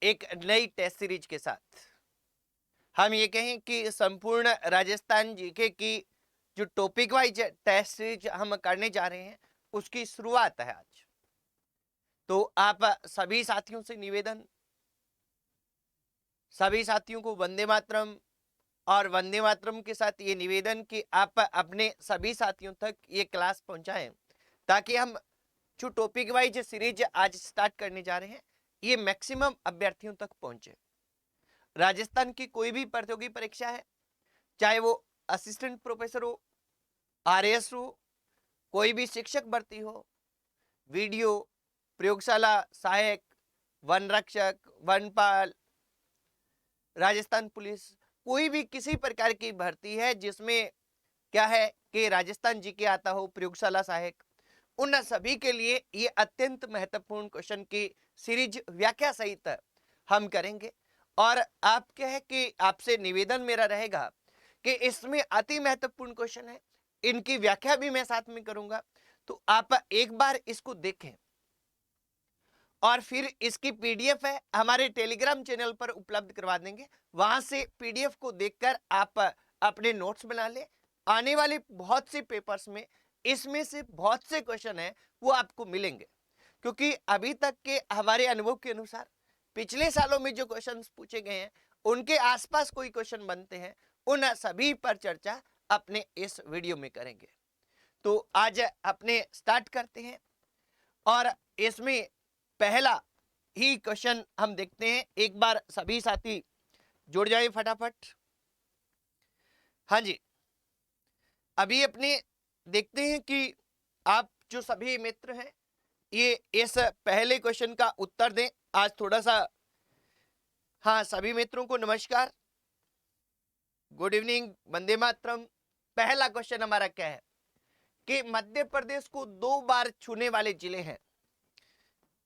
एक नई test series के साथ। हम ये कहें कि संपूर्ण राजस्थान जीके की जो टॉपिक वाइज टेस्ट सीरीज हम करने जा रहे हैं उसकी शुरुआत है आज। तो आप सभी साथियों से निवेदन, सभी साथियों को वंदे मातरम, और वंदे मातरम के साथ ये निवेदन कि आप अपने सभी साथियों तक ये क्लास पहुंचाएं ताकि हम जो टॉपिक वाइज सीरीज आज स्टार्ट करने जा रहे हैं ये मैक्सिमम अभ्यर्थियों तक पहुंचे। राजस्थान की कोई भी प्रतियोगी परीक्षा है, चाहे वो असिस्टेंट प्रोफेसर हो, आरएएस हो, कोई भी शिक्षक भर्ती हो, वीडियो, प्रयोगशाला सहायक, वन रक्षक, वनपाल, राजस्थान पुलिस, कोई भी किसी प्रकार की भर्ती है जिसमें क्या है कि राजस्थान जी के आता हो, प्रयोगशाला सहायक, उन सभी के लिए ये अत्यंत महत्वपूर्ण क्वेश्चन की सीरीज व्याख्या सहित हम करेंगे। और आप क्या है कि आपसे निवेदन मेरा रहेगा कि इसमें अति महत्वपूर्ण क्वेश्चन है, इनकी व्याख्या भी मैं साथ में करूंगा। तो आप एक बार इसको देखें और फिर इसकी पीडीएफ है हमारे टेलीग्राम चैनल पर उपलब्ध करवा देंगे, वहां से पीडीएफ को देखकर आप अपने नोट्स बना ले। आने वाले बहुत से पेपर्स में इसमें से बहुत से क्वेश्चन है वो आपको मिलेंगे, क्योंकि अभी तक के हमारे अनुभव के अनुसार पिछले सालों में जो क्वेश्चंस पूछे गए हैं उनके आसपास कोई क्वेश्चन बनते हैं, उन सभी पर चर्चा अपने इस वीडियो में करेंगे। तो आज अपने स्टार्ट करते हैं और इसमें पहला ही क्वेश्चन हम देखते हैं। एक बार सभी साथी जुड़ जाए फटाफट। हाँ जी, अभी अपने देखते हैं कि आप जो सभी मित्र हैं ये इस पहले क्वेश्चन का उत्तर दें। आज थोड़ा सा, हाँ, सभी मित्रों को नमस्कार, गुड इवनिंग, वंदे मातरम। पहला क्वेश्चन हमारा क्या है कि मध्य प्रदेश को 2 बार छूने वाले जिले हैं।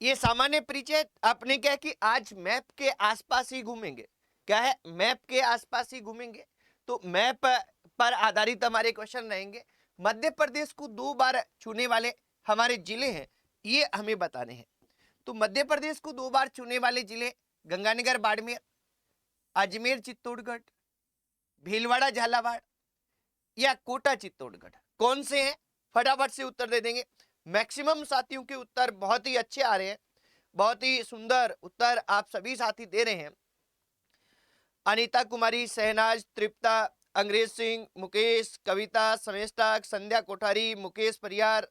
ये सामान्य परिचय आपने क्या कि आज मैप के आसपास ही घूमेंगे। क्या है, मैप के आसपास ही घूमेंगे। तो मैप पर आधारित हमारे क्वेश्चन रहेंगे। मध्य प्रदेश को 2 बार छूने वाले हमारे जिले हैं ये हमें बताने हैं। तो मध्य प्रदेश को 2 बार छूने वाले जिले गंगानगर बाड़मेर, अजमेर चित्तौड़गढ़, भीलवाड़ा झालावाड़ या कोटा चित्तौड़गढ़, कौन से हैं? फटाफट से उत्तर दे देंगे। मैक्सिमम साथियों के उत्तर बहुत ही अच्छे आ रहे हैं, बहुत ही सुंदर उत्तर आप सभी साथी दे रहे हैं। अनीता कुमारी, शहनाज, तृप्ता, अंग्रेज सिंह, मुकेश, कविता समेस्टा, संध्या कोठारी, मुकेश परियार,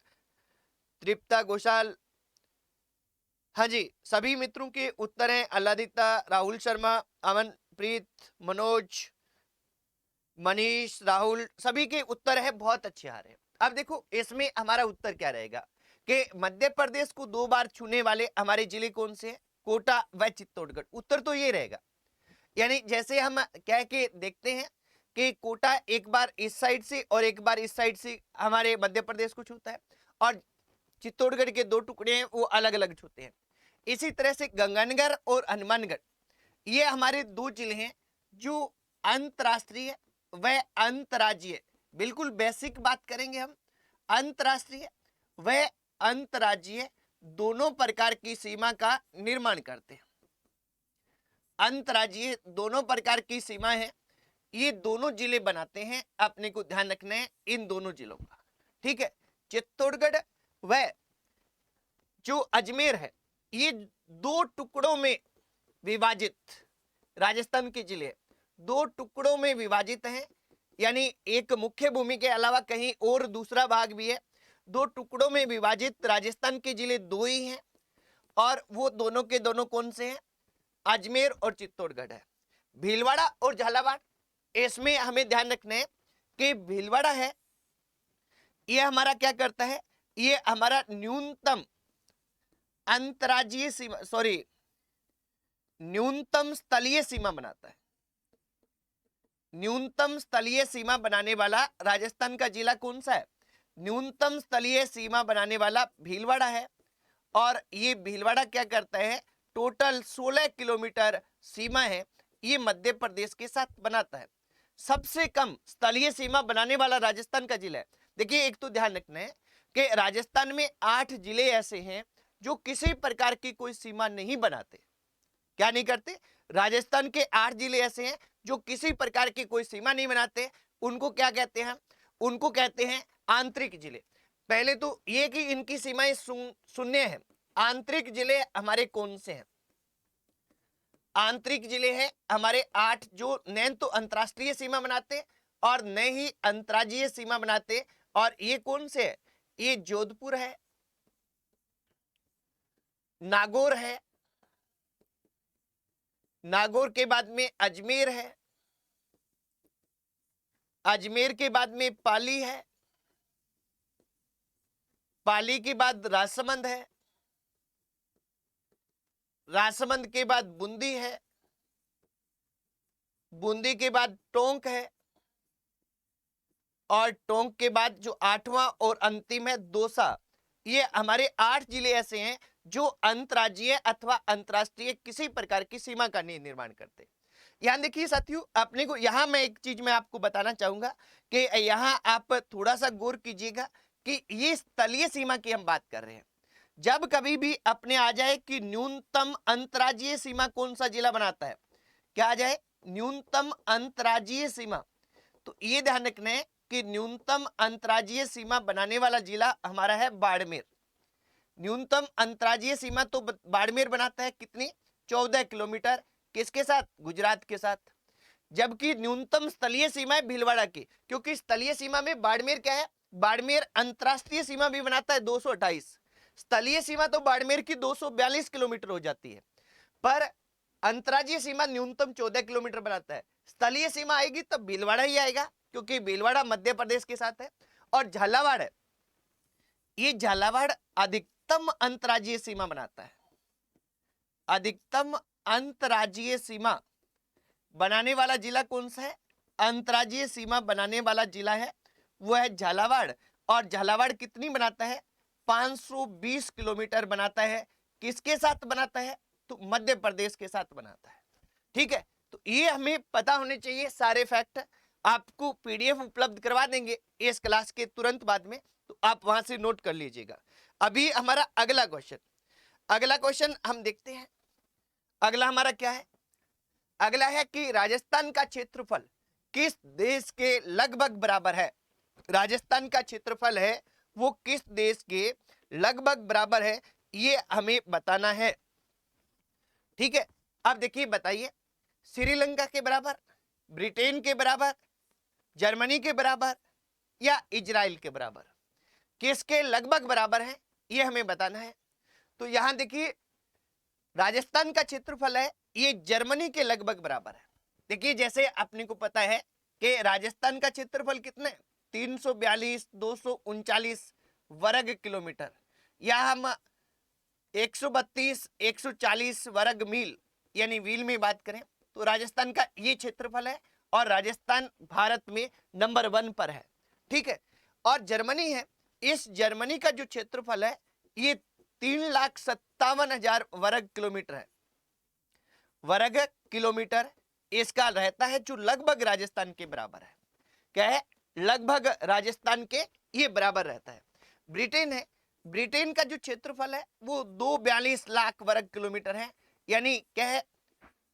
तृप्ता घोषाल। हाँ जी, सभी मित्रों के उत्तर हैं अल्लादिता, राहुल शर्मा, अमनप्रीत, मनोज, मनीष, राहुल, सभी के उत्तर है बहुत अच्छे आ रहे हैं। अब देखो इसमें हमारा उत्तर क्या रहेगा कि मध्य प्रदेश को 2 बार छूने वाले हमारे जिले कौन से हैं? कोटा व चित्तौड़गढ़। उत्तर तो ये रहेगा। यानी जैसे हम कह के देखते हैं कि कोटा एक बार इस साइड से और एक बार इस साइड से हमारे मध्य प्रदेश को छूता है, और चित्तौड़गढ़ के 2 टुकड़े हैं वो अलग अलग छूते हैं। इसी तरह से गंगानगर और हनुमानगढ़ ये हमारे 2 जिले हैं जो अंतरराष्ट्रीय व अंतर्राज्यीय, बिल्कुल बेसिक बात करेंगे हम, अंतरराष्ट्रीय व अंतर्राज्यीय दोनों प्रकार की सीमा का निर्माण करते हैं। अंतर्राज्यीय दोनों प्रकार की सीमा है, ये दोनों जिले बनाते हैं। अपने को ध्यान रखना है इन दोनों जिलों का, ठीक है। चित्तौड़गढ़ व जो अजमेर है ये 2 टुकड़ों में विभाजित राजस्थान के जिले 2 टुकड़ों में विभाजित हैं, यानी एक मुख्य भूमि के अलावा कहीं और दूसरा भाग भी है। 2 टुकड़ों में विभाजित राजस्थान के जिले 2 ही हैं, और वो दोनों के दोनों कौन से हैं? अजमेर और चित्तौड़गढ़ है। भीलवाड़ा और झालावाड़, इसमें हमें ध्यान रखना है कि भीलवाड़ा है ये हमारा क्या करता है, ये हमारा न्यूनतम अंतर्राज्यीय सीमा, सॉरी, न्यूनतम स्थलीय सीमा बनाता है। न्यूनतम स्थलीय सीमा बनाने वाला राजस्थान का जिला कौन सा है? न्यूनतम स्थलीय सीमा बनाने वाला भीलवाड़ा है। और ये भीलवाड़ा क्या करता है, टोटल 16 किलोमीटर सीमा है ये मध्य प्रदेश के साथ बनाता है। सबसे कम स्थलीय सीमा बनाने वाला राजस्थान का जिला है। देखिए एक तो ध्यान रखना है कि राजस्थान में 8 जिले ऐसे हैं जो किसी प्रकार की कोई सीमा नहीं बनाते। क्या नहीं करते? राजस्थान के 8 जिले ऐसे हैं जो किसी प्रकार की कोई सीमा नहीं बनाते, उनको क्या कहते हैं? उनको कहते हैं आंतरिक जिले। पहले तो ये कि इनकी सीमाएं शून्य है। आंतरिक जिले हमारे कौन से हैं? आंतरिक जिले हैं हमारे 8 जो न तो अंतरराष्ट्रीय सीमा बनाते और न ही अंतर्राज्यीय सीमा बनाते। और ये कौन से है? ये जोधपुर है, नागौर है, नागौर के बाद में अजमेर है, अजमेर के बाद में पाली है, पाली के बाद राजसमंद है, राजसमंद के बाद बूंदी है, बूंदी के बाद टोंक है, और टोंक के बाद जो 8वां और अंतिम है दौसा। ये हमारे 8 जिले ऐसे हैं जो अंतर्राज्यीय अथवा अंतरराष्ट्रीय किसी प्रकार की सीमा का नहीं निर्माण करते। यहां देखिए साथियों, अपने को यहां मैं एक चीज मैं आपको बताना चाहूंगा कि यहां आप थोड़ा सा गौर कीजिएगा कि ये स्थलीय सीमा की हम बात कर रहे हैं। जब कभी भी अपने आ जाए कि न्यूनतम अंतर्राज्यीय सीमा कौन सा जिला बनाता है, क्या आ जाए? न्यूनतम अंतर्राज्यीय सीमा। तो ये ध्यान रखना है कि न्यूनतम अंतर्राज्यीय सीमा बनाने वाला जिला हमारा है बाड़मेर। न्यूनतम अंतर्राज्यीय सीमा तो बाड़मेर बनाता है कितनी? 14 किलोमीटर। किसके साथ? गुजरात के साथ। जबकि न्यूनतम स्थलीय सीमा है भीलवाड़ा की, क्योंकि स्थलीय सीमा में बाड़मेर क्या है? बाड़मेर अंतरराष्ट्रीय सीमा भी बनाता है 228। स्थलीय सीमा तो बाड़मेर की 242 किलोमीटर हो जाती है, पर अंतर्राज्यीय सीमा न्यूनतम 14 किलोमीटर बनाता है। स्थलीय सीमा आएगी तब भीलवाड़ा ही आएगा, क्योंकि भीलवाड़ा मध्य प्रदेश के साथ है। और झालावाड़ है, ये झालावाड़ अधिकतम अंतर्राज्यीय सीमा बनाता है। अधिकतम अंतर्राज्यीय सीमा बनाने वाला जिला कौन सा है? अंतर्राज्यीय सीमा बनाने वाला जिला है वो है झालावाड़। और झालावाड़ कितनी बनाता है? 520 किलोमीटर बनाता है। किसके साथ बनाता है? तो मध्य प्रदेश के साथ बनाता है। ठीक है, तो ये हमें पता होने चाहिए सारे फैक्ट। आपको पीडीएफ उपलब्ध करवा देंगे इस क्लास के तुरंत बाद में, तो आप वहां से नोट कर लीजिएगा। अभी हमारा अगला क्वेश्चन हम देखते हैं। अगला हमारा क्या है? अगला है कि राजस्थान का क्षेत्रफल किस देश के लगभग बराबर है? राजस्थान का क्षेत्रफल है वो किस देश के लगभग बराबर है, ये हमें बताना है। ठीक है, अब देखिए बताइए, श्रीलंका के बराबर, ब्रिटेन के बराबर, जर्मनी के बराबर या इजराइल के बराबर? किसके लगभग बराबर है ये हमें बताना है। तो यहां देखिए, राजस्थान का क्षेत्रफल है ये जर्मनी के लगभग बराबर है। देखिए जैसे अपने को पता है कि राजस्थान का क्षेत्रफल कितना है? 342 239 वर्ग किलोमीटर, या हम 132 140 वर्ग मील यानी मील में बात करें तो राजस्थान का ये क्षेत्रफल है। और राजस्थान भारत में नंबर 1 पर है। ठीक है, और जर्मनी है, इस जर्मनी का जो क्षेत्रफल है ये 3,57,000 वर्ग किलोमीटर है। वर्ग किलोमीटर इसका रहता है जो लगभग राजस्थान के बराबर है। क्या है? लगभग राजस्थान के ये बराबर रहता है। ब्रिटेन है, ब्रिटेन का जो क्षेत्रफल है वो 242 लाख वर्ग किलोमीटर है। यानी क्या है,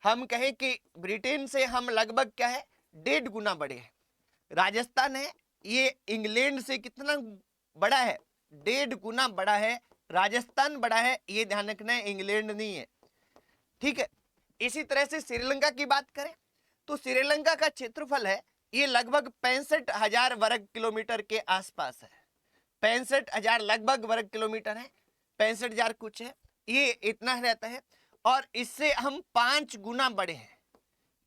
हम कहें कि ब्रिटेन से हम लगभग क्या है 1.5 गुना बड़े हैं। राजस्थान है ये इंग्लैंड से कितना बड़ा है? 1.5 गुना बड़ा है। राजस्थान बड़ा है, ये ध्यान रखना है, इंग्लैंड नहीं है। ठीक है, इसी तरह से श्रीलंका की बात करें तो श्रीलंका का क्षेत्रफल है ये लगभग 65,000 वर्ग किलोमीटर के आसपास है। 65,000 लगभग वर्ग किलोमीटर है, 65,000 कुछ है, ये इतना रहता है। और इससे हम 5 गुना बड़े हैं,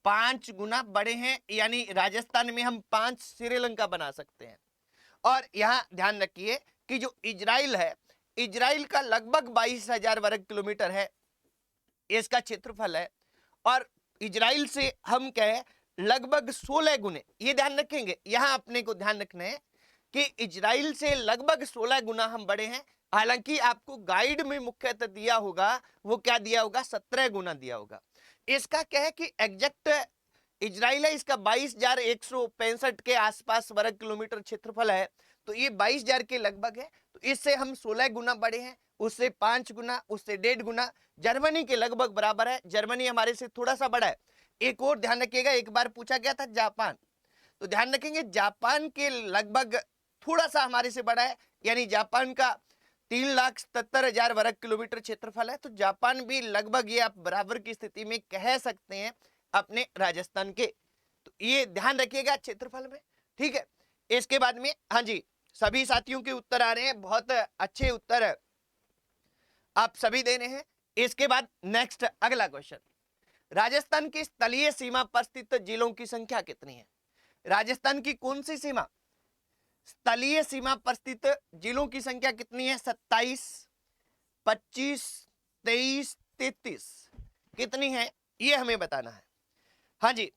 5 गुना बड़े हैं, यानी राजस्थान में हम 5 श्रीलंका बना सकते हैं। और यहाँ ध्यान रखिए कि जो इजराइल है, इजराइल का लगभग 22,000 वर्ग किलोमीटर है इसका क्षेत्रफल है। और इजराइल से हम कहें लगभग 16 गुने, ये ध्यान रखेंगे, यहां अपने को ध्यान रखना है कि इजराइल से लगभग 16 गुना हम बड़े हैं। हालांकि आपको गाइड में मुख्यतः दिया होगा, वो क्या दिया होगा? 17 गुना दिया होगा। इसका क्या है कि एग्जैक्ट इजराइल है, इसका 22,165 के आसपास वर्ग किलोमीटर क्षेत्रफल है, तो ये 22,000 के लगभग है। तो इससे हम 16 गुना बड़े हैं, उससे 5 गुना, उससे 1.5 गुना, जर्मनी के लगभग बराबर है। जर्मनी हमारे से थोड़ा सा बड़ा है। एक और ध्यान रखिएगा, एक बार पूछा गया था जापान, तो ध्यान रखेंगे जापान के लगभग थोड़ा सा हमारे से बड़ा है, यानी जापान का 3,77,000 वर्ग किलोमीटर क्षेत्रफल है। तो जापान भी लगभग ये आप बराबर की स्थिति में कह सकते हैं अपने राजस्थान के। तो ये ध्यान रखिएगा क्षेत्रफल में, ठीक है। इसके बाद में हाँ जी, सभी साथियों के उत्तर आ रहे हैं, बहुत अच्छे उत्तर आप सभी दे रहे हैं। इसके बाद नेक्स्ट अगला क्वेश्चन, राजस्थान की स्थलीय सीमा पर स्थित जिलों की संख्या कितनी है? राजस्थान की कौन सी सीमा, स्थलीय सीमा पर स्थित जिलों की संख्या कितनी है? 27, 25, 23, 33 कितनी है ये हमें बताना है। हाँ जी,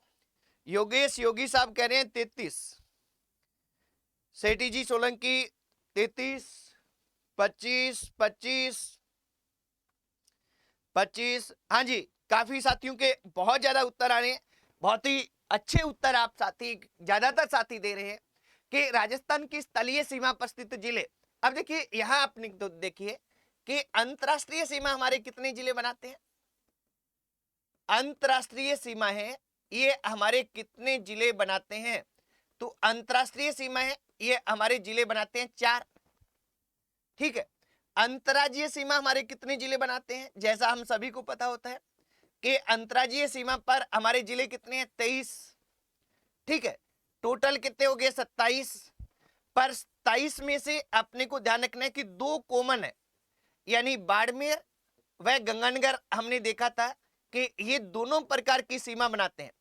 योगेश योगी साहब कह रहे हैं 33, सेठी जी सोलंकी 33, 25, 25, 25। हाँ जी, काफी साथियों के बहुत ज्यादा उत्तर आ रहे हैं, बहुत ही अच्छे उत्तर आप साथी, ज्यादातर साथी दे रहे हैं कि राजस्थान की स्थलीय सीमा पर स्थित जिले। अब देखिए यहां आपने तो देखिए कि अंतरराष्ट्रीय सीमा हमारे कितने जिले बनाते हैं, अंतरराष्ट्रीय सीमा है ये हमारे कितने जिले बनाते हैं? तो अंतरराष्ट्रीय सीमा है ये हमारे जिले बनाते हैं 4, ठीक है। अंतर्राज्यीय सीमा हमारे कितने जिले बनाते हैं? जैसा हम सभी को पता होता है कि अंतर्राज्यीय सीमा पर हमारे जिले कितने हैं? 23, ठीक है। टोटल कितने हो गए? 27, पर 27 में से अपने को ध्यान रखना है कि 2 कॉमन है, यानी बाड़मेर व गंगानगर। हमने देखा था कि ये दोनों प्रकार की सीमा बनाते हैं।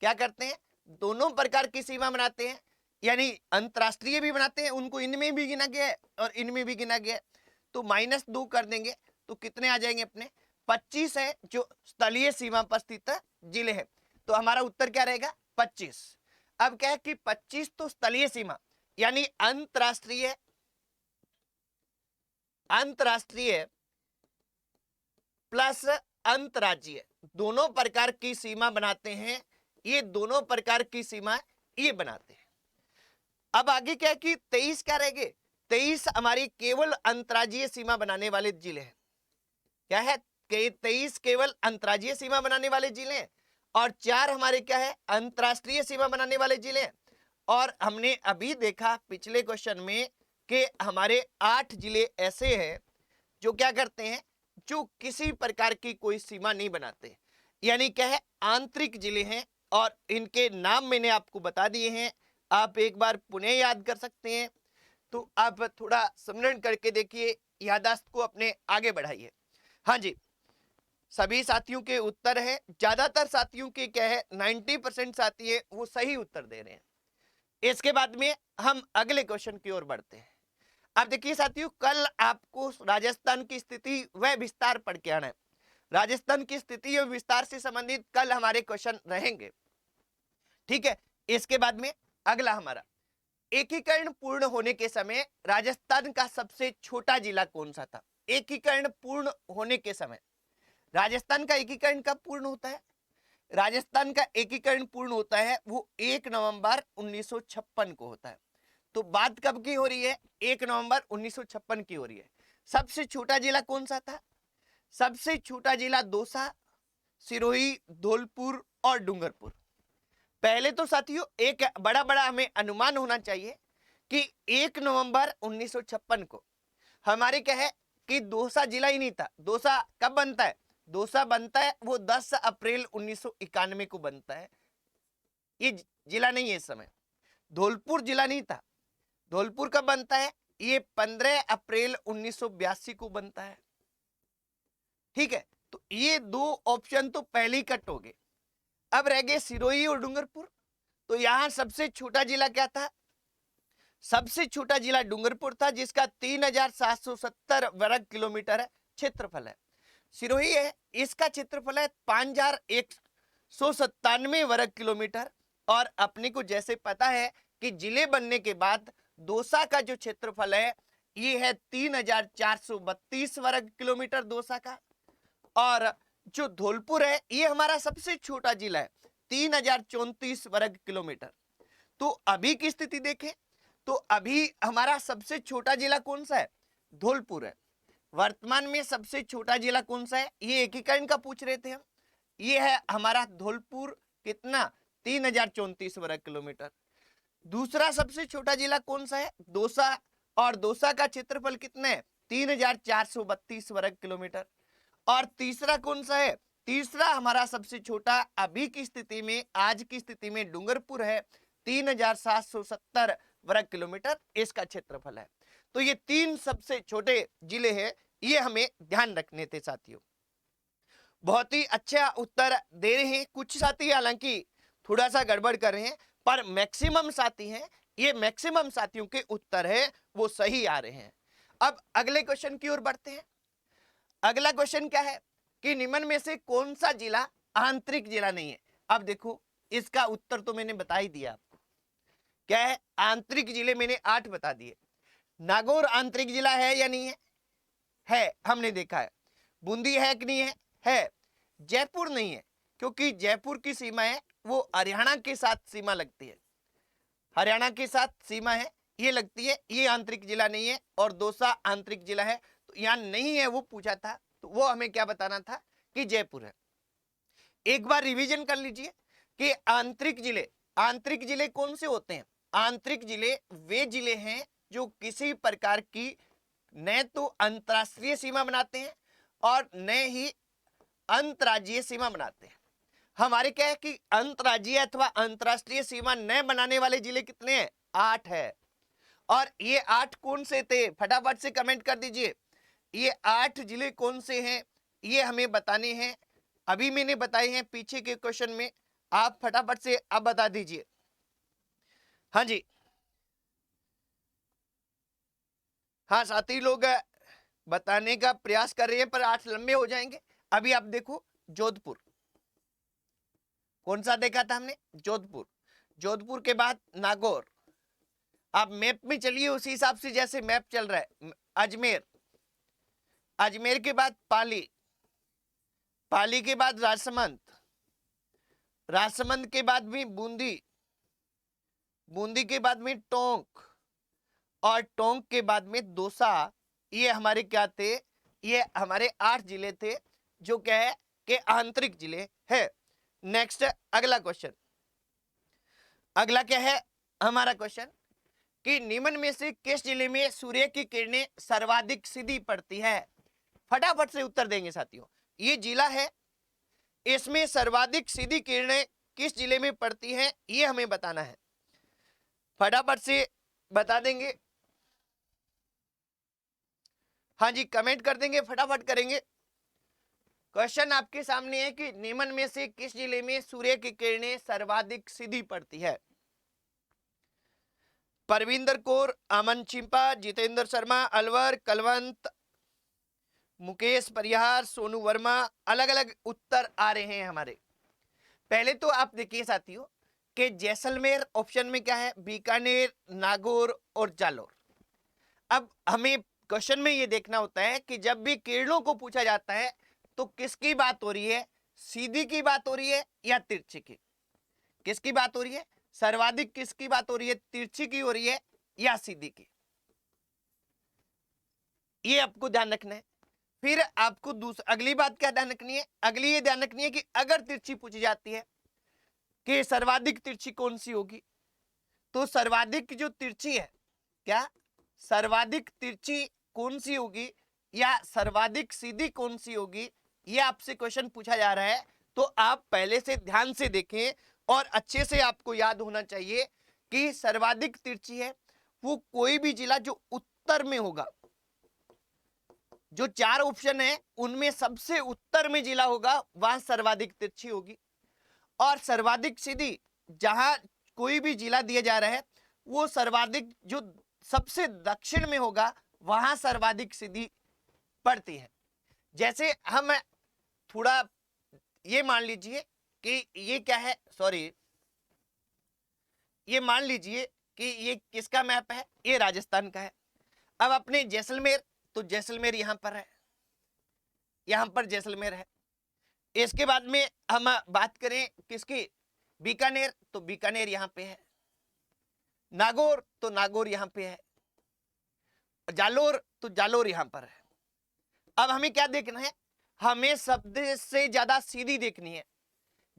क्या करते हैं? दोनों प्रकार की सीमा बनाते हैं, यानी अंतरराष्ट्रीय भी बनाते हैं, उनको इनमें भी गिना गया है और इनमें भी गिना गया है। तो -2 कर देंगे तो कितने आ जाएंगे अपने? 25 है जो स्थलीय सीमा पर स्थित जिले हैं। तो हमारा उत्तर क्या रहेगा? 25। अब क्या है कि 25 तो स्थलीय सीमा यानी अंतरराष्ट्रीय, अंतरराष्ट्रीय प्लस अंतरराज्यीय दोनों प्रकार की सीमा बनाते हैं। ये दोनों प्रकार की सीमा ये बनाते हैं। अब आगे क्या है कि 23 क्या रहेंगे? 23 हमारी केवल अंतरराज्यीय सीमा बनाने वाले जिले हैं। क्या है? 23 केवल अंतरराज्यीय सीमा बनाने वाले जिले हैं और 4 हमारे क्या है? अंतरराष्ट्रीय सीमा बनाने वाले जिले हैं। और हमने अभी देखा पिछले क्वेश्चन में कि हमारे 8 जिले ऐसे हैं जो क्या करते हैं? जो किसी प्रकार की कोई सीमा नहीं बनाते, यानी क्या है? आंतरिक जिले हैं और इनके नाम मैंने आपको बता दिए हैं, आप एक बार पुनः याद कर सकते हैं। तो आप थोड़ा स्मरण करके देखिए, याददाश्त को अपने आगे बढ़ाइए। हाँ जी, सभी साथियों के उत्तर है, ज्यादातर साथियों के क्या है 90% साथी है वो सही उत्तर दे रहे हैं। इसके बाद में हम अगले क्वेश्चन की ओर बढ़ते हैं। अब देखिए साथियों, कल आपको राजस्थान की स्थिति व विस्तार पढ़ के आना है। राजस्थान की स्थिति और विस्तार से संबंधित कल हमारे क्वेश्चन रहेंगे, ठीक है। इसके बाद में अगला हमारा, एकीकरण पूर्ण होने के समय राजस्थान का सबसे छोटा जिला कौन सा था? एकीकरण पूर्ण होने के समय राजस्थान का एकीकरण कब पूर्ण होता है? राजस्थान का एकीकरण पूर्ण होता है वो 1 नवंबर 1956 को होता है। तो बात कब की हो रही है? 1 नवंबर 1956 की हो रही है। सबसे छोटा जिला कौन सा था? सबसे छोटा जिला दौसा, सिरोही, धौलपुर और डूंगरपुर। पहले तो साथियों एक बड़ा बड़ा हमें अनुमान होना चाहिए कि 1 नवंबर 1956 को हमारे क्या है कि दौसा जिला ही नहीं था। दौसा कब बनता है? दौसा बनता है वो 10 अप्रैल 1991 को बनता है, ये जिला नहीं है इस समय। धौलपुर जिला नहीं था, धौलपुर कब बनता है? ये 15 अप्रैल 1982 को बनता है, ठीक है। तो ये 2 ऑप्शन तो पहले ही कट हो गए। अब रह गए सिरोही और डूंगरपुर। तो यहां सबसे छोटा जिला क्या था? सबसे छोटा जिला डूंगरपुर था जिसका 3,770 वर्ग किलोमीटर क्षेत्रफल है। सिरोही है, इसका क्षेत्रफल है 5,197 वर्ग किलोमीटर। और अपने को जैसे पता है कि जिले बनने के बाद दौसा का जो क्षेत्रफल है ये है 3,432 वर्ग किलोमीटर दौसा का। और जो धौलपुर है ये हमारा सबसे छोटा जिला है, 3,034 वर्ग किलोमीटर। तो अभी की स्थिति देखें तो अभी हमारा सबसे छोटा जिला कौन सा है? धौलपुर है। वर्तमान में सबसे छोटा जिला कौन सा है, ये एकीकरण का पूछ रहे थे हम, ये है हमारा धौलपुर, कितना 3034 वर्ग किलोमीटर। दूसरा सबसे छोटा जिला कौन सा है, दौसा, और दौसा का क्षेत्रफल कितना है 3432 वर्ग किलोमीटर। और तीसरा कौन सा है, तीसरा हमारा सबसे छोटा अभी की स्थिति में, आज की स्थिति में डूंगरपुर है, 3770 वर्ग किलोमीटर इसका क्षेत्रफल है। तो ये तीन सबसे छोटे जिले हैं, ये हमें ध्यान रखने थे साथियों। बहुत ही अच्छा उत्तर दे रहे हैं, कुछ साथी हालांकि थोड़ा सा गड़बड़ कर रहे हैं, पर मैक्सिमम साथी हैं, ये मैक्सिमम साथियों के उत्तर है वो सही आ रहे हैं। अब अगले क्वेश्चन की ओर बढ़ते हैं। अगला क्वेश्चन क्या है कि निम्न में से कौन सा जिला आंतरिक जिला नहीं है। अब देखो इसका उत्तर तो मैंने बता ही दिया आपको, क्या है, आंतरिक जिले मैंने 8 बता दिए। नागौर आंतरिक जिला है या नहीं है, है, हमने देखा है। बूंदी है कि नहीं है, है। जयपुर नहीं है, क्योंकि जयपुर की सीमा है वो हरियाणा के साथ सीमा लगती है, हरियाणा के साथ सीमा है, ये लगती है, ये आंतरिक जिला नहीं है। और दौसा आंतरिक जिला है, तो यहाँ नहीं है वो पूछा था, तो वो हमें क्या बताना था कि जयपुर है। एक बार रिवीजन कर लीजिए कि आंतरिक जिले कौन से होते हैं। आंतरिक जिले वे जिले हैं जो किसी प्रकार की न तो अंतरराष्ट्रीय सीमा बनाते हैं और न ही अंतर्राज्यीय सीमा बनाते हैं। हमारे क्या है कि अंतर्राज्यीय अथवा अंतरराष्ट्रीय सीमा न बनाने वाले जिले कितने हैं, 8 है। और ये 8 कौन से थे, फटाफट से कमेंट कर दीजिए, ये 8 जिले कौन से हैं, ये हमें बताने हैं। अभी मैंने बताए हैं पीछे के क्वेश्चन में, आप फटाफट से अब बता दीजिए। हाँ जी, हाँ साथी लोग बताने का प्रयास कर रहे हैं, पर 8 लंबे हो जाएंगे। अभी आप देखो जोधपुर, कौन सा देखा था हमने, जोधपुर। जोधपुर के बाद नागौर, आप मैप में चलिए उसी हिसाब से जैसे मैप चल रहा है। अजमेर, अजमेर के बाद पाली, पाली के बाद राजसमंद, राजसमंद के बाद भी बूंदी, बूंदी के बाद में टोंक, और टोंक के बाद में दौसा। ये हमारे क्या थे, ये हमारे 8 जिले थे जो क्या है कि आंतरिक जिले है। नेक्स्ट अगला क्वेश्चन, अगला क्या है हमारा क्वेश्चन कि निम्न में से किस जिले में सूर्य की किरणें सर्वाधिक सीधी पड़ती है। फटाफट से उत्तर देंगे साथियों, ये जिला है, इसमें सर्वाधिक सीधी किरणें किस जिले में पड़ती हैं, ये हमें बताना है। फटाफट से बता देंगे, हाँ जी कमेंट कर देंगे, फटाफट करेंगे। क्वेश्चन आपके सामने है कि निम्न में से किस जिले में सूर्य की किरणें सर्वाधिक सीधी पड़ती है। परविंदर कौर, अमन चिंपा, जितेंद्र शर्मा, अलवर, कलवंत, मुकेश परिहार, सोनू वर्मा, अलग अलग उत्तर आ रहे हैं हमारे। पहले तो आप देखिए साथियों कि जैसलमेर ऑप्शन में क्या है, बीकानेर, नागौर और जालोर। अब हमें क्वेश्चन में ये देखना होता है कि जब भी किरणों को पूछा जाता है तो किसकी बात हो रही है, सीधी की बात हो रही है या तिरछी की, किसकी बात हो रही है, सर्वाधिक किसकी बात हो रही है, तिरछी की हो रही है या सीधी की, ये आपको ध्यान रखना है। फिर आपको अगली बात क्या ध्यान रखनी है, अगली ये ध्यान रखनी है कि अगर तिरछी पूछी जाती है कि सर्वाधिक तिरछी कौन सी होगी, तो सर्वाधिक जो तिरछी है, क्या सर्वाधिक तिरछी कौन सी होगी या सर्वाधिक सीधी कौन सी होगी, ये आपसे क्वेश्चन पूछा जा रहा है। तो आप पहले से ध्यान से देखें और अच्छे से आपको याद होना चाहिए कि सर्वाधिक तिरछी है वो कोई भी जिला जो उत्तर में होगा, जो 4 ऑप्शन है उनमें सबसे उत्तर में जिला होगा वहां सर्वाधिक तिरछी होगी। और सर्वाधिक सीधी जहां कोई भी जिला दिया जा रहा है वो सर्वाधिक जो सबसे दक्षिण में होगा वहां सर्वाधिक सीधी पड़ती है। जैसे हम थोड़ा ये मान लीजिए कि ये क्या है, सॉरी ये मान लीजिए कि ये किसका मैप है, ये राजस्थान का है। अब अपने जैसलमेर, तो जैसलमेर यहां पर है, यहां पर जैसलमेर है। इसके बाद में हम बात करें किसकी, बीकानेर, तो बीकानेर यहां पे है। नागौर, तो नागौर यहां पे है। जालोर, तो जालोर यहां पर है। अब हमें क्या देखना है, हमें शब्द से ज्यादा सीधी देखनी है।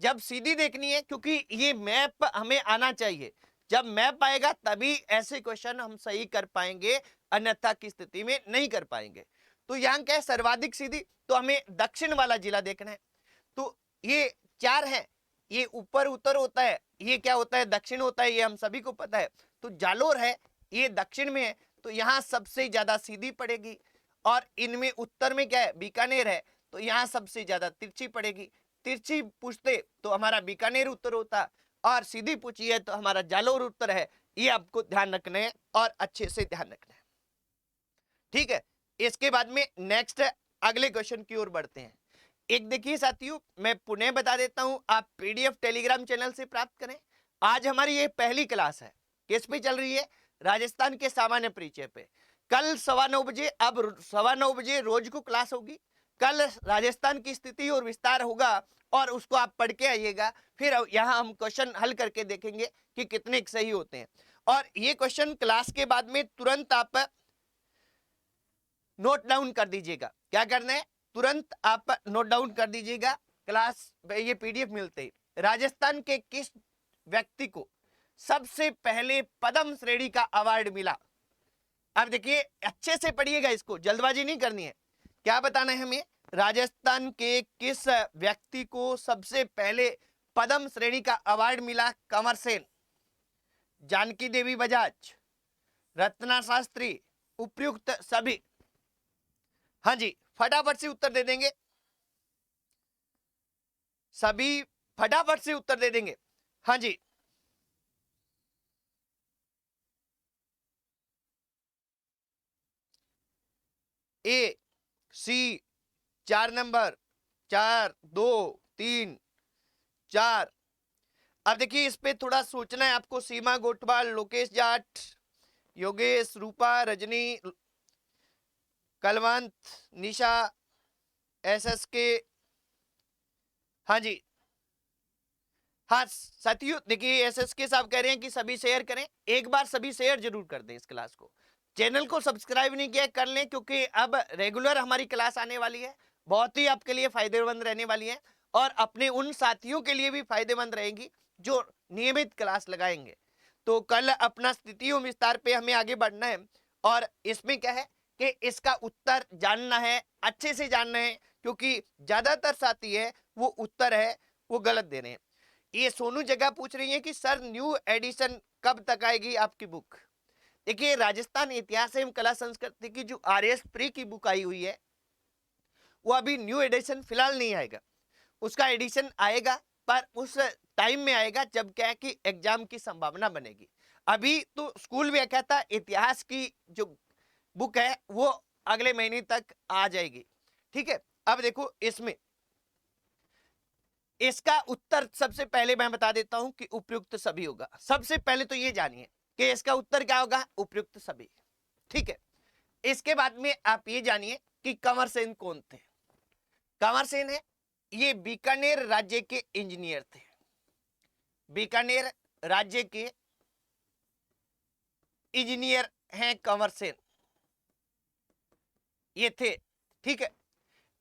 जब सीधी देखनी है, क्योंकि ये मैप हमें आना चाहिए, जब मैप आएगा तभी ऐसे क्वेश्चन हम सही कर पाएंगे, अन्यथा की स्थिति में नहीं कर पाएंगे। तो यहाँ क्या है, सर्वाधिक सीधी, तो हमें दक्षिण वाला जिला देखना है। तो ये 4 है, ये ऊपर उत्तर होता है, ये क्या होता है, दक्षिण होता है, ये हम सभी को पता है। तो जालोर है, ये दक्षिण में है, तो यहाँ सबसे ज्यादा सीधी पड़ेगी। और इनमें उत्तर में क्या है, बीकानेर है, तो यहाँ सबसे ज्यादा तिरछी पड़ेगी। तिरछी पूछते तो हमारा बीकानेर उत्तर होता, और सीधी पूछी है तो हमारा जालोर उत्तर है। ये आपको ध्यान रखना है और अच्छे से ध्यान रखना है, ठीक है। इसके बाद में नेक्स्ट अगले क्वेश्चन की ओर बढ़ते हैं। एक देखिए साथियों, मैं पुनः बता देता हूं, आप पीडीएफ टेलीग्राम चैनल से प्राप्त करें। आज हमारी ये पहली क्लास है, किस पे चल रही है, राजस्थान के सामान्य परिचय पे। कल 9:15 बजे, अब 9:15 बजे रोज को क्लास होगी। कल राजस्थान की स्थिति और विस्तार होगा, और उसको आप पढ़ के आइएगा। फिर यहाँ हम क्वेश्चन हल करके देखेंगे कि कितने सही होते हैं। और ये क्वेश्चन क्लास के बाद में तुरंत आप नोट डाउन कर दीजिएगा। क्या करना है, तुरंत आप नोट डाउन कर दीजिएगा। क्लास ये पीडीएफ मिलते ही, राजस्थान के किस व्यक्ति को सबसे पहले पद्म श्रेणी का अवार्ड मिला। अब देखिए अच्छे से पढ़िएगा, इसको जल्दबाजी नहीं करनी है। क्या बताना है हमें, राजस्थान के किस व्यक्ति को सबसे पहले पद्म श्रेणी का अवार्ड मिला। कंवर सेन, जानकी देवी बजाज, रत्ना शास्त्री, उपयुक्त सभी। हाँ जी, फटाफट से उत्तर दे देंगे, सभी फटाफट से उत्तर दे देंगे। हाँ जी, ए सी 4 नंबर, 4 2 3 4। अब देखिए इस पे थोड़ा सोचना है आपको। सीमा गोटवाल, लोकेश जाट, योगेश, रूपा, रजनी, कलवंत, निशा, एसएस के। हाँ जी, हाँ साथियों, देखिए एसएस के साहब कह रहे हैं कि सभी शेयर करें। एक बार सभी शेयर जरूर कर दें इस क्लास को। चैनल को सब्सक्राइब नहीं किया, कर लें, क्योंकि अब रेगुलर हमारी क्लास आने वाली है, बहुत ही आपके लिए फायदेमंद रहने वाली है, और अपने उन साथियों के लिए भी फायदेमंद रहेगी जो नियमित क्लास लगाएंगे। तो कल अपना स्थितियों विस्तार पे हमें आगे बढ़ना है, और इसमें क्या है कि इसका उत्तर जानना है, अच्छे से जानना है, क्योंकि ज्यादातर साथी है वो उत्तर है वो गलत दे रहे हैं। ये सोनू जगह पूछ रही है कि सर न्यू एडिशन कब तक आएगी आपकी बुक। देखिए राजस्थान इतिहास एवं कला संस्कृति की जो आरएस प्री की बुक आई हुई है, वो अभी न्यू एडिशन फिलहाल नहीं आएगा, उसका एडिशन आएगा, पर उस टाइम में आएगा जब क्या है कि एग्जाम की संभावना बनेगी। अभी तो स्कूल व्याख्याता इतिहास की जो बुक है वो अगले महीने तक आ जाएगी, ठीक है। अब देखो इसमें इसका उत्तर सबसे पहले मैं बता देता हूं कि उपयुक्त सभी होगा। सबसे पहले तो ये जानिए कि इसका उत्तर क्या होगा, उपयुक्त सभी, ठीक है। इसके बाद में आप ये जानिए कि कंवर सेन कौन थे। कंवर सेन है, ये बीकानेर राज्य के इंजीनियर थे, बीकानेर राज्य के इंजीनियर हैं कंवर सेन, ये थे, ठीक है।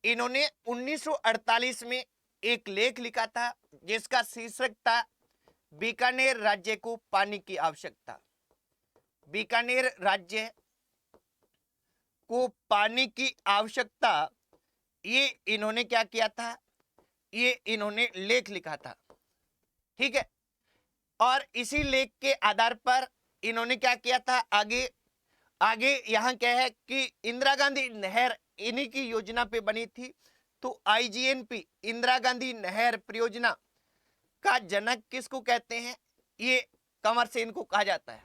इन्होंने 1948 में एक लेख लिखा था जिसका शीर्षक था बीकानेर राज्य को पानी की आवश्यकता। बीकानेर राज्य को पानी की आवश्यकता, ये इन्होंने क्या किया था, ये इन्होंने लेख लिखा था, ठीक है। और इसी लेख के आधार पर इन्होंने क्या किया था, आगे आगे यहां क्या है कि इंदिरा गांधी नहर इन्हीं की योजना पे बनी थी। तो आईजीएनपी, इंदिरा गांधी नहर परियोजना का जनक किसको कहते हैं, ये कंवर सेन को कहा जाता है।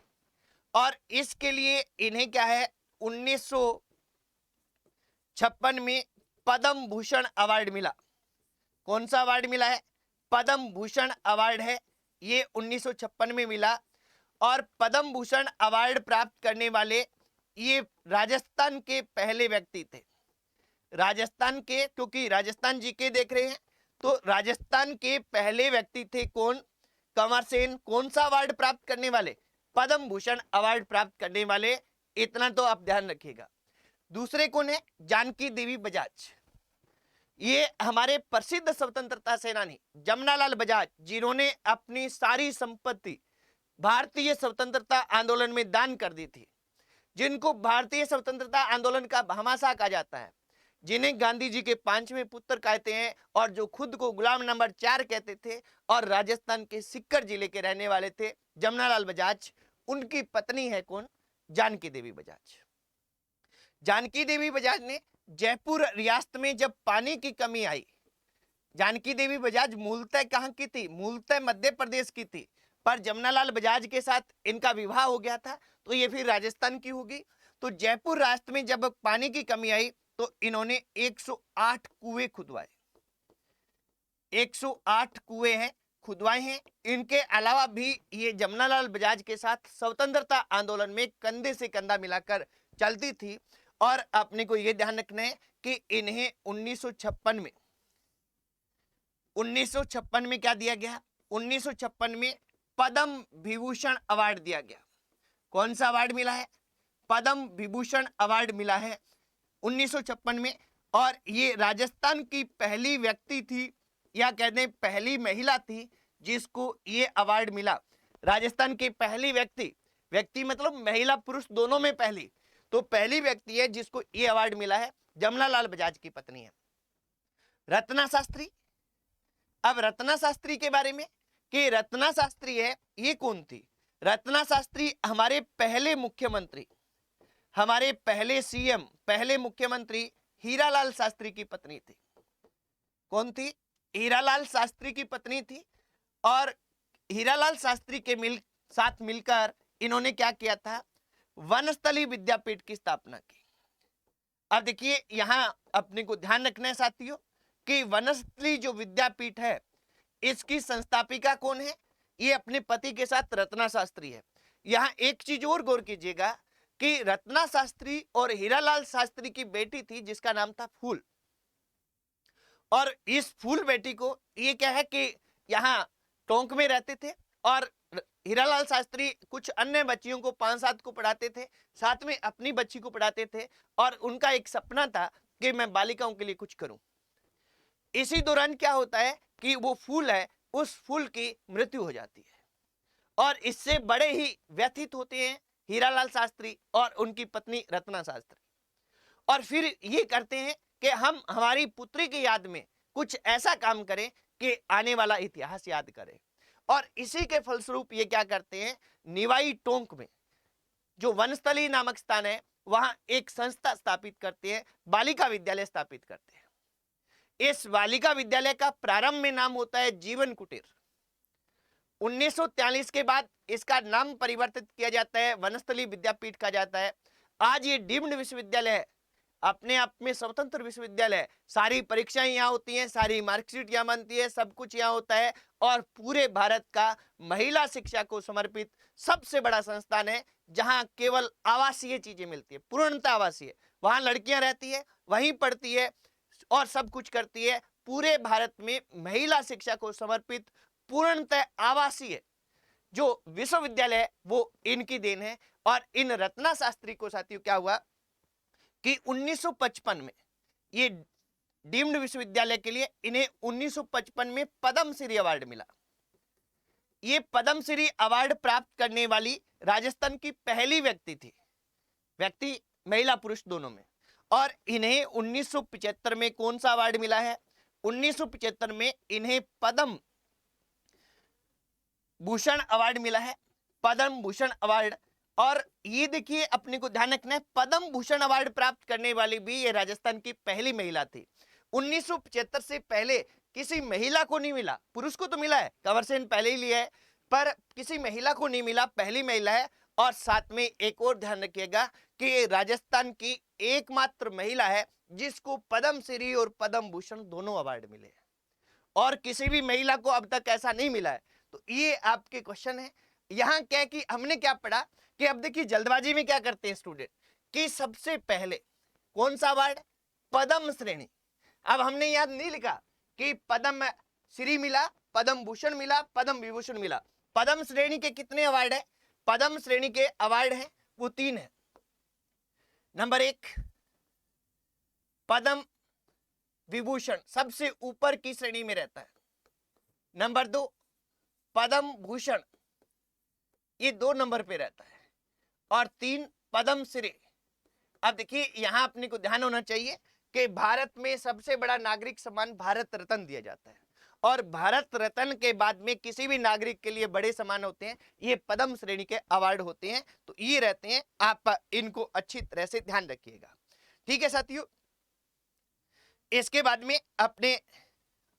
और इसके लिए इन्हें क्या है 1956 में पद्म भूषण अवार्ड मिला। कौन सा अवार्ड मिला है, पद्म भूषण अवार्ड है, ये 1956 में मिला। और पद्म भूषण अवार्ड प्राप्त करने वाले ये राजस्थान के पहले व्यक्ति थे। राजस्थान के, क्योंकि राजस्थान जीके देख रहे हैं, तो राजस्थान के पहले व्यक्ति थे कौन, कंवर सेन। कौन सा अवार्ड प्राप्त करने वाले, पद्म भूषण अवार्ड प्राप्त करने वाले, इतना तो आप ध्यान रखिएगा। दूसरे कौन है? जानकी देवी बजाज। ये हमारे प्रसिद्ध स्वतंत्रता सेनानी जमनालाल बजाज, जिन्होंने अपनी सारी संपत्ति भारतीय स्वतंत्रता आंदोलन में दान कर दी थी, जिनको भारतीय स्वतंत्रता आंदोलन का भामाशाह कहा जाता है, जिन्हें गांधी जी के पांचवें पुत्र कहते हैं और जो खुद को गुलाम नंबर 4 कहते थे और राजस्थान के सीकर जिले के रहने वाले थे, जमनालाल बजाज। उनकी पत्नी है कौन? जानकी देवी बजाज। जानकी देवी बजाज ने जयपुर रियासत में जब पानी की कमी आई, जानकी देवी बजाज मूलतः कहां की थी? मूलतः मध्य प्रदेश की थी, पर जमनालाल बजाज के साथ इनका विवाह हो गया था तो ये फिर राजस्थान की होगी। तो जयपुर रियासत में जब पानी की कमी आई तो इन्होंने 108 कुएं खुदवाए, 108 कुएं हैं खुदवाए हैं। इनके अलावा भी ये जमनालाल बजाज के साथ स्वतंत्रता आंदोलन में कंधे से कंधा मिलाकर चलती थी। और अपने को यह ध्यान रखना है कि इन्हें 1956 में क्या दिया गया? 1956 में पद्म विभूषण अवार्ड दिया गया। कौन सा अवार्ड मिला है? पद्म विभूषण अवार्ड मिला है 1956 में। और ये राजस्थान की पहली व्यक्ति थी, या कहते हैं पहली महिला थी जिसको ये अवार्ड मिला। राजस्थान की पहली व्यक्ति मतलब महिला पुरुष दोनों में पहली, तो पहली व्यक्ति है जिसको ये अवार्ड मिला है, जमनालाल बजाज की पत्नी है। रत्ना शास्त्री। अब रत्ना शास्त्री के बारे में कि रत्ना शास्त्री है, ये कौन थी? रत्ना शास्त्री हमारे पहले मुख्यमंत्री, हमारे पहले सीएम, पहले मुख्यमंत्री हीरालाल शास्त्री की पत्नी थी। कौन थी? हीरालाल शास्त्री की पत्नी थी। और हीरालाल शास्त्री के साथ मिलकर इन्होंने क्या किया था? वनस्थली विद्यापीठ की स्थापना की। अब देखिए यहां अपने को ध्यान रखना है साथियों कि वनस्थली जो विद्यापीठ है इसकी संस्थापिका कौन है? ये अपने पति के साथ रत्ना शास्त्री है। यहां एक चीज और गौर कीजिएगा कि रत्ना शास्त्री और हीरालाल शास्त्री की बेटी थी जिसका नाम था फूल। और इस फूल बेटी को ये क्या है कि यहाँ टोंक में रहते थे और हीरालाल शास्त्री कुछ अन्य बच्चियों को 5-7 को पढ़ाते थे, साथ में अपनी बच्ची को पढ़ाते थे और उनका एक सपना था कि मैं बालिकाओं के लिए कुछ करूं। इसी दौरान क्या होता है कि वो फूल है, उस फूल की मृत्यु हो जाती है और इससे बड़े ही व्यथित होते हैं हीरालाल शास्त्री और उनकी पत्नी रत्ना शास्त्री। और फिर ये करते हैं कि हम हमारी पुत्री की याद में कुछ ऐसा काम करें कि आने वाला इतिहास याद करें। और इसी के फलस्वरूप ये क्या करते हैं, निवाई टोंक में जो वनस्थली नामक स्थान है वहां एक संस्था स्थापित करते हैं, बालिका विद्यालय स्थापित करते हैं। इस बालिका विद्यालय का प्रारंभ में नाम होता है जीवन कुटीर। 1943 के बाद इसका नाम परिवर्तित किया जाता है, वनस्थली विद्यापीठ कहा जाता है। आज ये डीम्ड विश्वविद्यालय है, अपने आप में स्वतंत्र विश्वविद्यालय है। सारी परीक्षाएं यहाँ होती हैं, सारी मार्कशीट यहाँ बनती है, सब कुछ यहाँ होता है और पूरे भारत का महिला शिक्षा को समर्पित सबसे बड़ा संस्थान है जहाँ केवल आवासीय चीजें मिलती है, पूर्णतः आवासीय। वहां लड़कियां रहती है, वहीं पढ़ती है और सब कुछ करती है। पूरे भारत में महिला शिक्षा को समर्पित पूर्णतः आवासीय जो विश्वविद्यालय है वो इनकी देन है। और इन रत्ना शास्त्री को साथियों क्या हुआ कि 1955 में ये डीम्ड विश्वविद्यालय के लिए इन्हें 1955 में पद्मश्री अवार्ड मिला। ये पद्मश्री अवार्ड प्राप्त करने वाली राजस्थान की पहली व्यक्ति थी, व्यक्ति महिला पुरुष दोनों में। और इन्हें 1975 में कौन सा अवार्ड मिला है? 1975 में इन्हें पद्म भूषण अवार्ड मिला है, पद्म भूषण अवार्ड। और ये देखिए अपने को ध्यान रखना है, पद्म भूषण अवार्ड प्राप्त करने वाली भी ये राजस्थान की पहली महिला थी। 1975 से पहले किसी महिला को नहीं मिला, पुरुष को तो मिला है, कंवर सेन पहले ही लिया है, पर किसी महिला को नहीं मिला, पहली महिला है। और साथ में एक और ध्यान रखिएगा कि राजस्थान की एकमात्र महिला है जिसको पद्मश्री और पद्म भूषण दोनों अवार्ड मिले हैं और किसी भी महिला को अब तक ऐसा नहीं मिला है। तो ये आपके क्वेश्चन है। यहाँ क्या कि हमने क्या पढ़ा कि अब देखिए जल्दबाजी में क्या करते हैं स्टूडेंट कि सबसे पहले कौन सा अवार्ड? पद्म श्रेणी। अब हमने याद नहीं लिखा कि पद्म श्री मिला, पद्म भूषण मिला, पद्म विभूषण मिला। पद्म श्रेणी के कितने अवार्ड है? पद्म श्रेणी के अवार्ड हैं वो 3 है। नंबर 1 पद्म विभूषण सबसे ऊपर की श्रेणी में रहता है। नंबर 2 पद्म भूषण, ये 2 नंबर पे रहता है। और 3 पद्म श्री। अब देखिए यहां अपने को ध्यान होना चाहिए कि भारत में सबसे बड़ा नागरिक सम्मान भारत रत्न दिया जाता है, और भारत रत्न के बाद में किसी भी नागरिक के लिए बड़े सम्मान होते हैं, ये पद्म श्रेणी के अवार्ड होते हैं। तो ये रहते हैं, आप इनको अच्छी तरह से ध्यान रखिएगा। ठीक है साथियों, इसके बाद में अपने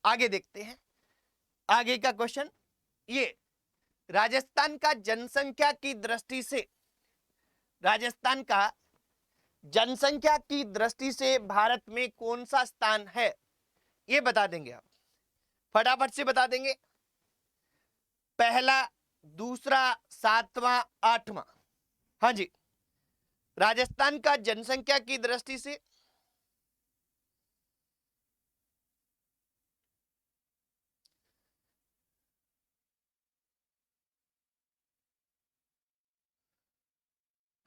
आगे देखते हैं। आगे का क्वेश्चन, ये राजस्थान का जनसंख्या की दृष्टि से, राजस्थान का जनसंख्या की दृष्टि से भारत में कौन सा स्थान है, ये बता देंगे आप, फटाफट से बता देंगे। पहला, दूसरा, 7वां, 8वां। हाँ जी, राजस्थान का जनसंख्या की दृष्टि से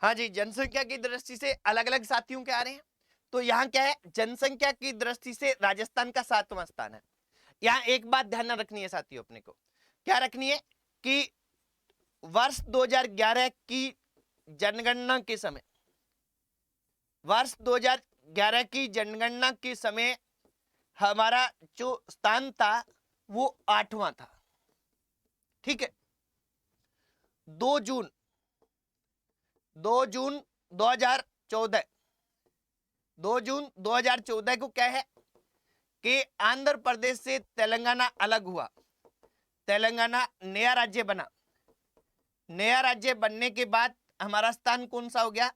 हाँ जी, जनसंख्या की दृष्टि से अलग अलग साथियों के आ रहे हैं। तो यहाँ क्या है, जनसंख्या की दृष्टि से राजस्थान का 7वां स्थान है। यहाँ एक बात ध्यान रखनी है साथियों, अपने को क्या रखनी है कि वर्ष 2011 की जनगणना के समय, वर्ष 2011 की जनगणना के समय हमारा जो स्थान था वो 8वां था। ठीक है, 2 जून 2014, 2 जून 2014 को क्या है कि आंध्र प्रदेश से तेलंगाना अलग हुआ, तेलंगाना नया राज्य बना। नया राज्य बनने के बाद हमारा स्थान कौन सा हो गया,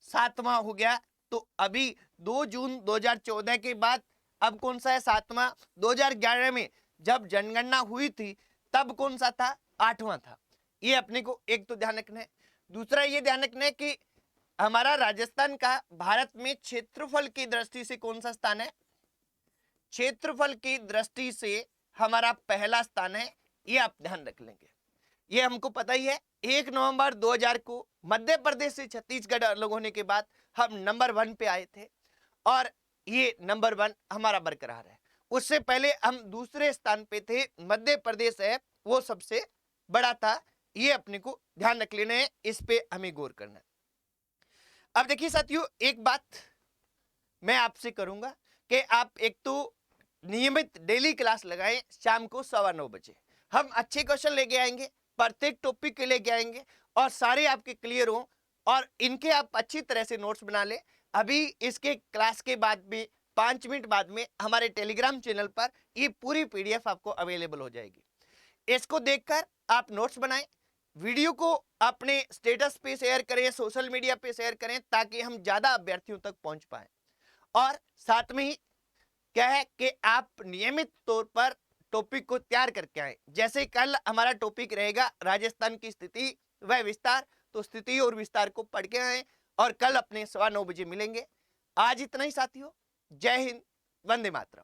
7वां हो गया। तो अभी 2 जून 2014 के बाद अब कौन सा है, 7वां। 2011 में जब जनगणना हुई थी तब कौन सा था, 8वां था। ये अपने को एक तो ध्यान रखना है। दूसरा ये ध्यान रखना है कि हमारा राजस्थान का भारत में क्षेत्रफल की दृष्टि से कौन सा स्थान है, क्षेत्रफल की दृष्टि से हमारा पहला स्थान है। ये आप ध्यान रख लेंगे। ये हमको पता ही है, 1 नवंबर 2000 को मध्य प्रदेश से छत्तीसगढ़ अलग होने के बाद हम नंबर 1 पे आए थे, और ये नंबर 1 हमारा बरकरार है। उससे पहले हम दूसरे स्थान पे थे, मध्य प्रदेश है वो सबसे बड़ा था। ये अपने को ध्यान रख लेना है, इस पे हमें गौर करना है। अब देखिए साथियों, एक बात मैं आपसे करूंगा कि आप एक तो नियमित डेली क्लास लगाएं, शाम को 9:15 बजे। हम अच्छे क्वेश्चन लेके आएंगे, प्रत्येक टॉपिक के लेके आएंगे, और सारे आपके क्लियर हों, और इनके आप अच्छी तरह से नोट्स बना लें। अभी इसके क्लास के बाद भी 5 मिनट बाद में हमारे टेलीग्राम चैनल पर ये पूरी PDF आपको अवेलेबल हो जाएगी। इसको देखकर आप नोट्स बनाएं, वीडियो को अपने स्टेटस पे शेयर करें, सोशल मीडिया पे शेयर करें, ताकि हम ज्यादा अभ्यर्थियों तक पहुंच पाए। और साथ में ही क्या है कि आप नियमित तौर पर टॉपिक को तैयार करके आए। जैसे कल हमारा टॉपिक रहेगा राजस्थान की स्थिति व विस्तार, तो स्थिति और विस्तार को पढ़ के आए, और कल अपने 9:15 बजे मिलेंगे। आज इतना ही साथियों, जय हिंद, वंदे मातरम।